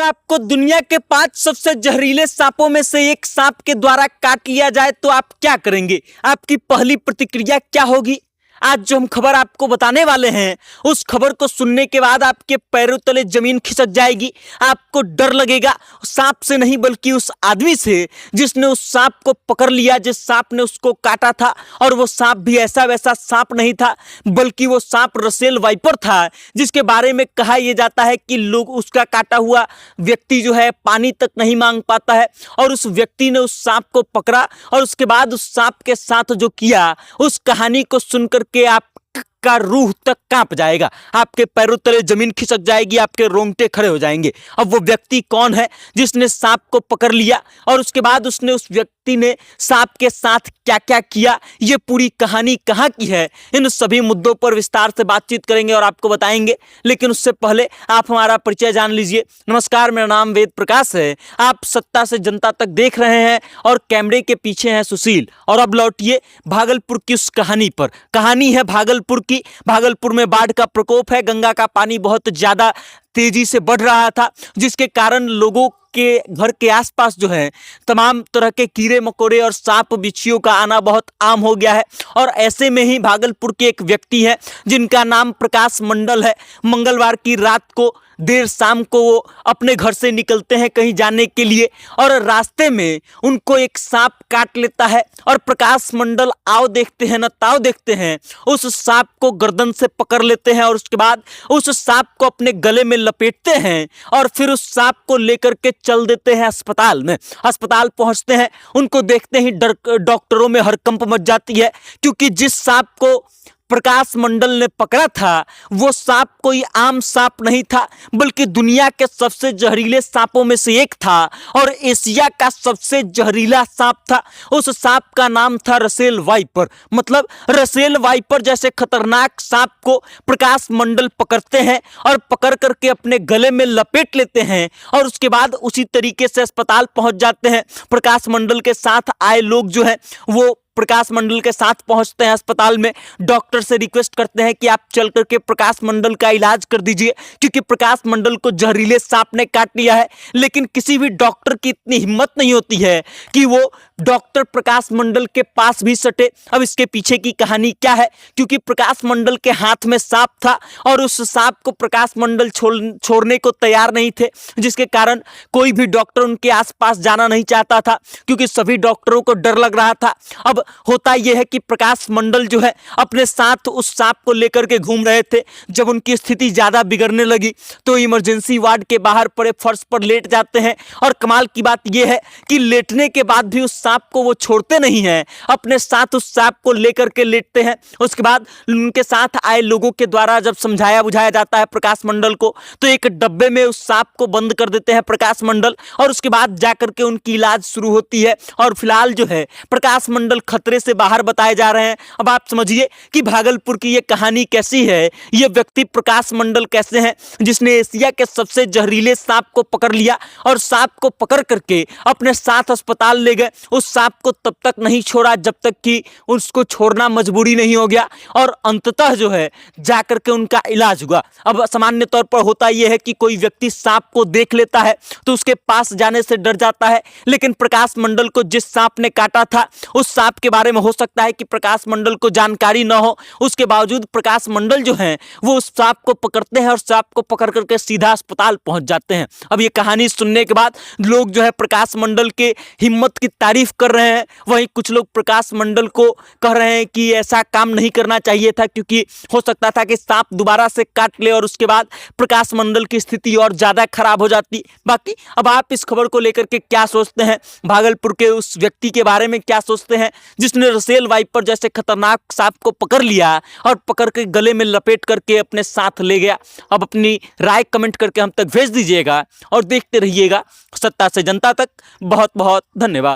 आपको दुनिया के 5 सबसे जहरीले सांपों में से एक सांप के द्वारा काट लिया जाए तो आप क्या करेंगे? आपकी पहली प्रतिक्रिया क्या होगी? आज जो हम खबर आपको बताने वाले हैं, उस खबर को सुनने के बाद आपके पैरों तले जमीन खिसक जाएगी। आपको डर लगेगा, सांप से नहीं बल्कि उस आदमी से जिसने उस सांप को पकड़ लिया, जिस सांप ने उसको काटा था। और वो सांप भी ऐसा वैसा सांप नहीं था, बल्कि वो सांप रसेल वाइपर था, जिसके बारे में कहा यह जाता है कि लोग उसका काटा हुआ व्यक्ति जो है पानी तक नहीं मांग पाता है। और उस व्यक्ति ने उस सांप को पकड़ा और उसके बाद उस सांप के साथ जो किया, उस कहानी को सुनकर के आपका रूह तक कांप जाएगा, आपके पैरों तले जमीन खिसक जाएगी, आपके रोंगटे खड़े हो जाएंगे। अब वो व्यक्ति कौन है जिसने सांप को पकड़ लिया और उसके बाद उसने उस व्यक्ति ने सांप के साथ क्या क्या किया, ये पूरी कहानी कहाँ की है, इन सभी मुद्दों पर विस्तार से बातचीत करेंगे और आपको बताएंगे। लेकिन उससे पहले आप हमारा परिचय जान लीजिए। नमस्कार, मेरा नाम वेद प्रकाश है। आप सत्ता से जनता तक देख रहे हैं और कैमरे के पीछे हैं सुशील। और अब लौटिए भागलपुर की उस कहानी पर। कहानी है भागलपुर की। भागलपुर में बाढ़ का प्रकोप है, गंगा का पानी बहुत ज्यादा तेजी से बढ़ रहा था, जिसके कारण लोगों के घर के आसपास जो है तमाम तरह के कीड़े मकोड़े और सांप बिच्छियों का आना बहुत आम हो गया है। और ऐसे में ही भागलपुर के एक व्यक्ति है जिनका नाम प्रकाश मंडल है। मंगलवार की रात को देर शाम को वो अपने घर से निकलते हैं कहीं जाने के लिए और रास्ते में उनको एक सांप काट लेता है। और प्रकाश मंडल आओ देखते हैं न ताओ देखते हैं, उस सांप को गर्दन से पकड़ लेते हैं और उसके बाद उस सांप को अपने गले में लपेटते हैं और फिर उस सांप को लेकर के चल देते हैं अस्पताल में। अस्पताल पहुंचते हैं, उनको देखते ही डॉक्टरों में हड़कंप मच जाती है, क्योंकि जिस सांप को प्रकाश मंडल ने पकड़ा था वो सांप कोई आम सांप नहीं था, बल्कि दुनिया के सबसे जहरीले सांपों में से एक था और एशिया का सबसे जहरीला सांप था। उस सांप का नाम था रसेल वाइपर। मतलब रसेल वाइपर जैसे खतरनाक सांप को प्रकाश मंडल पकड़ते हैं और पकड़ करके अपने गले में लपेट लेते हैं और उसके बाद उसी तरीके से अस्पताल पहुंच जाते हैं। प्रकाश मंडल के साथ आए लोग जो है वो प्रकाश मंडल के साथ पहुंचते हैं अस्पताल में। डॉक्टर से रिक्वेस्ट करते हैं कि आप चल करके प्रकाश मंडल का इलाज कर दीजिए, क्योंकि प्रकाश मंडल को जहरीले सांप ने काट लिया है। लेकिन किसी भी डॉक्टर की इतनी हिम्मत नहीं होती है कि वो डॉक्टर प्रकाश मंडल के पास भी सटे। अब इसके पीछे की कहानी क्या है, क्योंकि प्रकाश मंडल के हाथ में सांप था और उस सांप को प्रकाश मंडल छोड़ने को तैयार नहीं थे, जिसके कारण कोई भी डॉक्टर उनके आसपास जाना नहीं चाहता था, क्योंकि सभी डॉक्टरों को डर लग रहा था। अब होता यह है कि प्रकाश मंडल जो है अपने साथ उस सांप को लेकर के घूम रहे थे। जब उनकी स्थिति ज्यादा बिगड़ने लगी तो इमरजेंसी वार्ड के बाहर पड़े फर्श पर लेट जाते हैं। और कमाल की बात यह है कि लेटने के बाद भी उस सांप को वो छोड़ते नहीं हैं, अपने साथ उस सांप को लेकर के लेटते हैं। उसके बाद उनके साथ आए लोगों के द्वारा जब समझाया बुझाया जाता है प्रकाश मंडल को, तो एक डब्बे में उस सांप को बंद कर देते हैं प्रकाश मंडल और उसके बाद जाकर के उनकी इलाज शुरू होती है। और फिलहाल जो है प्रकाश मंडल खतरे से बाहर बताए जा रहे हैं। अब आप समझिए कि भागलपुर की ये कहानी कैसी है। ये व्यक्ति प्रकाश मंडल कैसे हैं जिसने एशिया के सबसे जहरीले सांप को पकड़ लिया और सांप को पकड़ करके अपने साथ अस्पताल ले गए। उस सांप को तब तक नहीं छोड़ा जब तक कि उसको छोड़ना मजबूरी नहीं हो गया और अंततः जो है जाकर के उनका इलाज हुआ। अब सामान्य तौर पर होता यह है कि कोई व्यक्ति सांप को देख लेता है तो उसके पास जाने से डर जाता है, लेकिन प्रकाश मंडल को जिस सांप ने काटा था उस सांप के बारे में हो सकता है कि प्रकाश मंडल को जानकारी न हो, उसके बावजूद प्रकाश मंडल जो है वो उस सांप को पकड़ते हैं और सांप को पकड़ करके सीधा अस्पताल पहुंच जाते हैं। अब ये कहानी सुनने के बाद लोग जो है प्रकाश मंडल के हिम्मत की तारीफ कर रहे हैं, वहीं कुछ लोग प्रकाश मंडल को कह रहे हैं कि ऐसा काम नहीं करना चाहिए था, क्योंकि हो सकता था कि सांप दोबारा से काट ले और उसके बाद प्रकाश मंडल की स्थिति और ज्यादा खराब हो जाती। बाकी अब आप इस खबर को लेकर के क्या सोचते हैं, भागलपुर के उस व्यक्ति के बारे में क्या सोचते हैं जिसने रसेल वाइपर जैसे खतरनाक सांप को पकड़ लिया और पकड़ के गले में लपेट करके अपने साथ ले गया। अब अपनी राय कमेंट करके हम तक भेज दीजिएगा और देखते रहिएगा सत्ता से जनता तक। बहुत बहुत धन्यवाद।